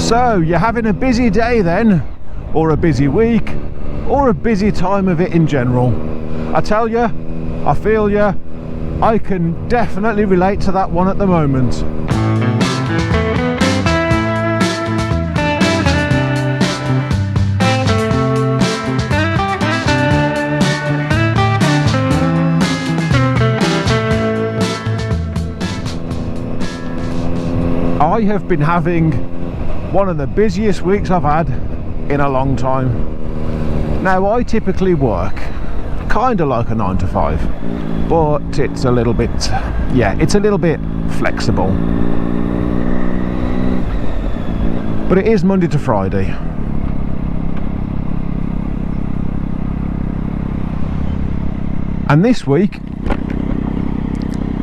So you're having a busy day then, or a busy week, or a busy time of it in general. I tell you, I feel you, I can definitely relate to that one at the moment. I have been having one of the busiest weeks I've had in a long time. Now I typically work kind of like a 9 to 5, but it's a little bit, it's a little bit flexible. But it is Monday to Friday. And this week,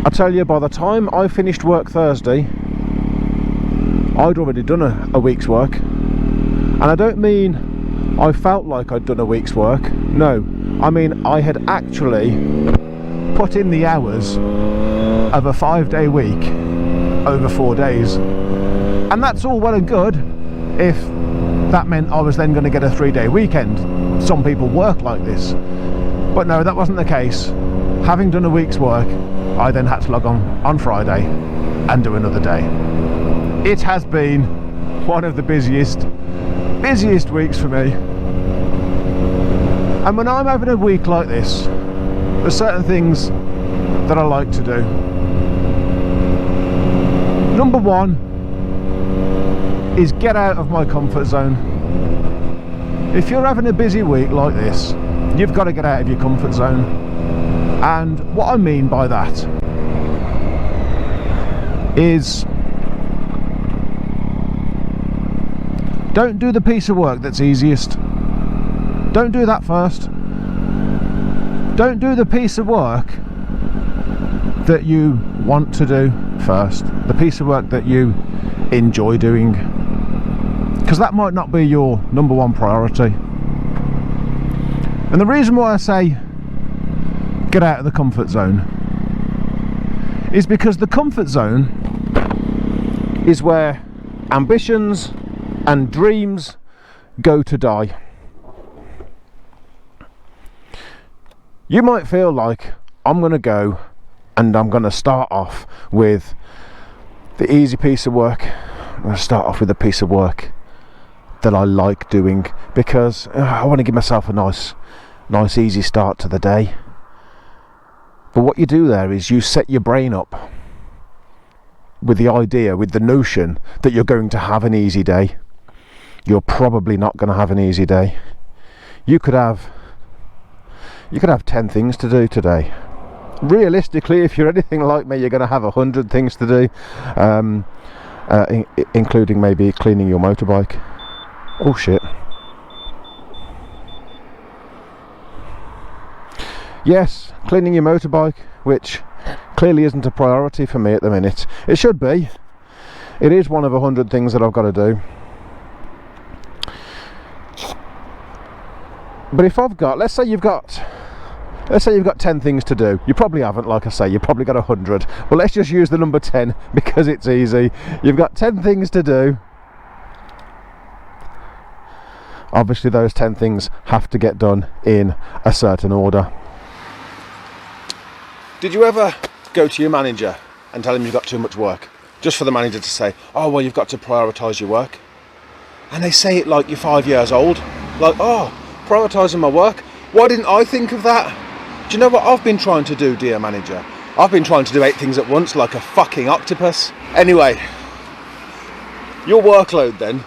I tell you, by the time I finished work Thursday, I'd already done a week's work. And I don't mean I felt like I'd done a week's work. No, I mean I had actually put in the hours of a 5-day week over 4 days. And that's all well and good if that meant I was then going to get a 3-day weekend. Some people work like this. But no, that wasn't the case. Having done a week's work, I then had to log on Friday and do another day. It has been one of the busiest weeks for me. And when I'm having a week like this, there's certain things that I like to do. Number one is get out of my comfort zone. If you're having a busy week like this, you've got to get out of your comfort zone. And what I mean by that is, don't do the piece of work that's easiest. Don't do that first. Don't do the piece of work that you want to do first. The piece of work that you enjoy doing. Because that might not be your number one priority. And the reason why I say get out of the comfort zone is because the comfort zone is where ambitions and dreams go to die. You might feel like, I'm going to go and I'm going to start off with the easy piece of work. I'm going to start off with a piece of work that I like doing because I want to give myself a nice easy start to the day. But what you do there is you set your brain up with the idea, with the notion that you're going to have an easy day. You're probably not going to have an easy day. You could have 10 things to do today. Realistically, if you're anything like me, you're going to have 100 things to do, including maybe cleaning your motorbike. Oh shit. Yes, cleaning your motorbike, which clearly isn't a priority for me at the minute. It should be. It is one of 100 things that I've got to do. But if I've got, let's say you've got 10 things to do. You probably haven't, like I say, you've probably got 100. Well, let's just use the number 10 because it's easy. You've got 10 things to do. Obviously, those 10 things have to get done in a certain order. Did you ever go to your manager and tell him you've got too much work? Just for the manager to say, oh, well, you've got to prioritise your work. And they say it like you're 5 years old. Like, oh, prioritising my work? Why didn't I think of that? Do you know what I've been trying to do, dear manager? I've been trying to do 8 things at once like a fucking octopus. Anyway, your workload then,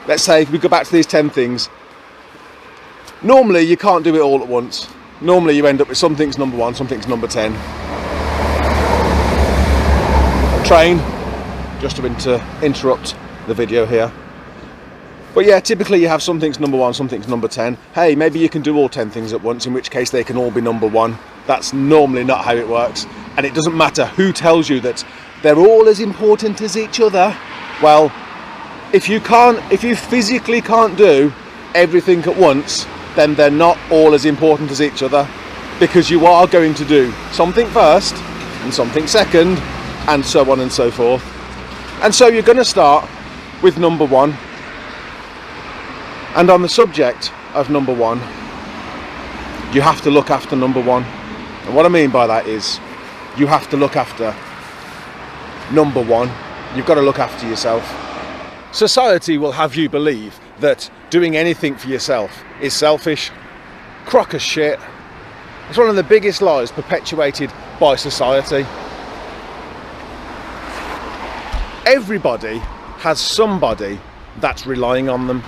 let's say we go back to these 10 things. Normally you can't do it all at once. Normally you end up with something's number 1, something's number 10. Train, just to interrupt the video here. But yeah, typically you have something's number 1, something's number 10. Hey, maybe you can do all 10 things at once, in which case they can all be number 1. That's normally not how it works. And it doesn't matter who tells you that they're all as important as each other. Well, if you physically can't do everything at once, then they're not all as important as each other, because you are going to do something first and something second and so on and so forth. And so you're going to start with number 1 And on the subject of number one, you have to look after number one. And what I mean by that is, you have to look after number one. You've got to look after yourself. Society will have you believe that doing anything for yourself is selfish. Crock of shit. It's one of the biggest lies perpetuated by society. Everybody has somebody that's relying on them.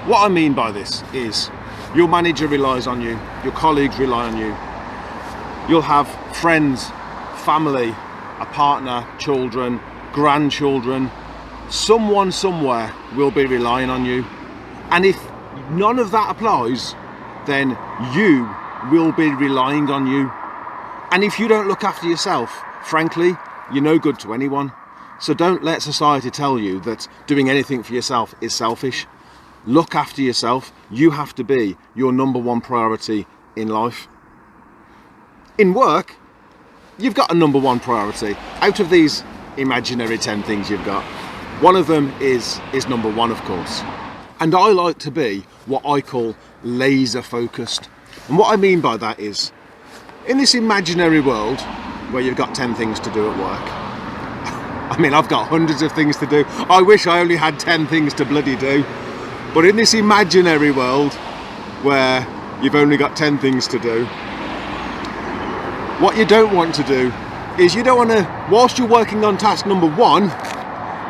What I mean by this is, your manager relies on you, your colleagues rely on you, you'll have friends, family, a partner, children, grandchildren, someone somewhere will be relying on you. And if none of that applies, then you will be relying on you. And if you don't look after yourself, frankly, you're no good to anyone. So don't let society tell you that doing anything for yourself is selfish. Look after yourself. You have to be your number one priority in life. In work, you've got a number one priority. Out of these imaginary 10 things you've got, one of them is number one, of course. And I like to be what I call laser focused. And what I mean by that is, in this imaginary world where you've got 10 things to do at work, I mean, I've got hundreds of things to do. I wish I only had 10 things to bloody do. But in this imaginary world where you've only got 10 things to do, what you don't want to do is, you don't want to, whilst you're working on task number one,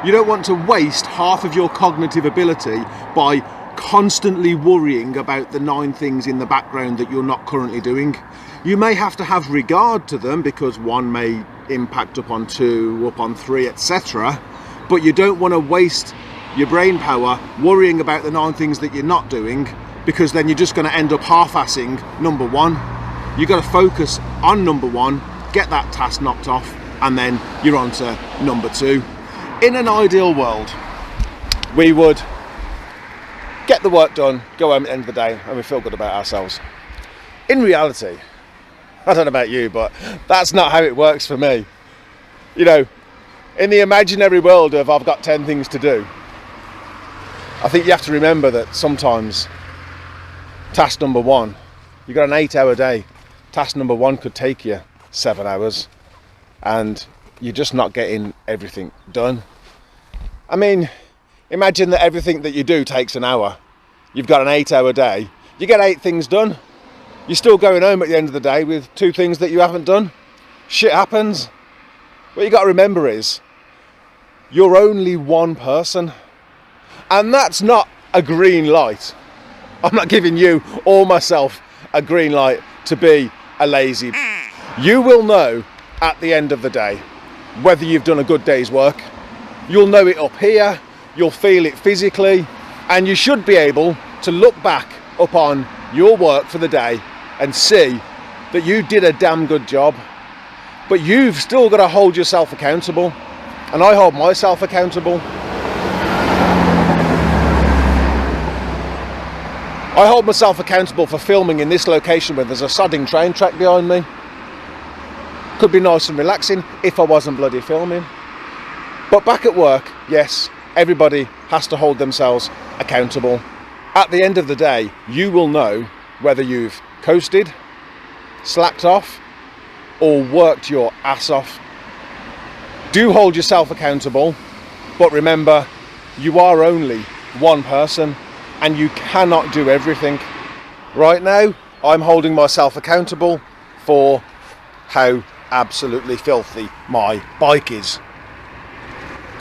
you don't want to waste half of your cognitive ability by constantly worrying about the 9 things in the background that you're not currently doing. You may have to have regard to them because one may impact upon 2, upon 3, etc. But you don't want to waste your brain power worrying about the 9 things that you're not doing, because then you're just going to end up half-assing number one. You've got to focus on number one, get that task knocked off, and then you're on to number 2. In an ideal world, we would get the work done, go home at the end of the day, and we feel good about ourselves. In reality, I don't know about you, but that's not how it works for me. You know, in the imaginary world of I've got 10 things to do, I think you have to remember that sometimes task number one, you've got an 8-hour day, task number one could take you 7 hours, and you're just not getting everything done. I mean, imagine that everything that you do takes an hour. You've got an 8-hour day, you get 8 things done. You're still going home at the end of the day with 2 things that you haven't done. Shit happens. What you got to remember is, you're only one person. And that's not a green light. I'm not giving you or myself a green light to be a lazy. You will know at the end of the day whether you've done a good day's work. You'll know it up here, you'll feel it physically, and you should be able to look back upon your work for the day and see that you did a damn good job. But you've still got to hold yourself accountable, and I hold myself accountable. I hold myself accountable for filming in this location where there's a sodding train track behind me. Could be nice and relaxing if I wasn't bloody filming. But back at work, yes, everybody has to hold themselves accountable. At the end of the day, you will know whether you've coasted, slacked off, or worked your ass off. Do hold yourself accountable, but remember, you are only one person and you cannot do everything. Right now, I'm holding myself accountable for how absolutely filthy my bike is.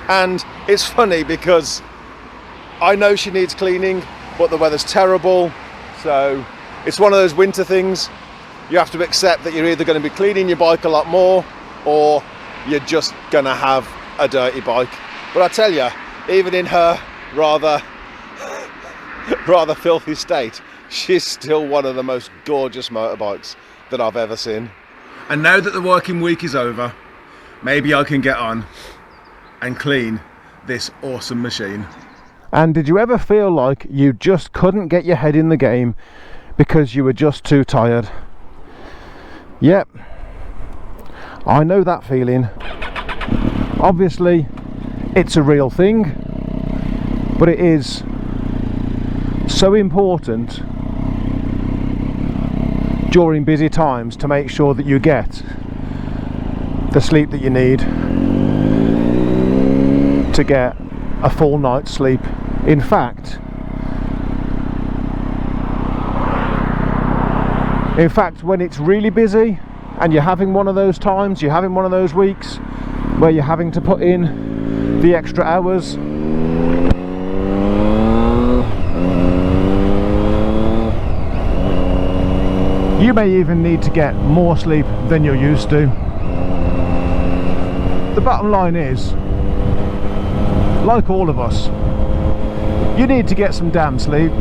And it's funny because I know she needs cleaning, but the weather's terrible, so it's one of those winter things. You have to accept that you're either going to be cleaning your bike a lot more, or you're just going to have a dirty bike. But I tell you, even in her rather filthy state, she's still one of the most gorgeous motorbikes that I've ever seen. And now that the working week is over, maybe I can get on and clean this awesome machine. And did you ever feel like you just couldn't get your head in the game because you were just too tired? Yep, I know that feeling. Obviously, it's a real thing. but it is so important during busy times to make sure that you get the sleep that you need to get a full night's sleep. In fact, when it's really busy and you're having one of those times, you're having one of those weeks where you're having to put in the extra hours, you may even need to get more sleep than you're used to. The bottom line is, like all of us, you need to get some damn sleep.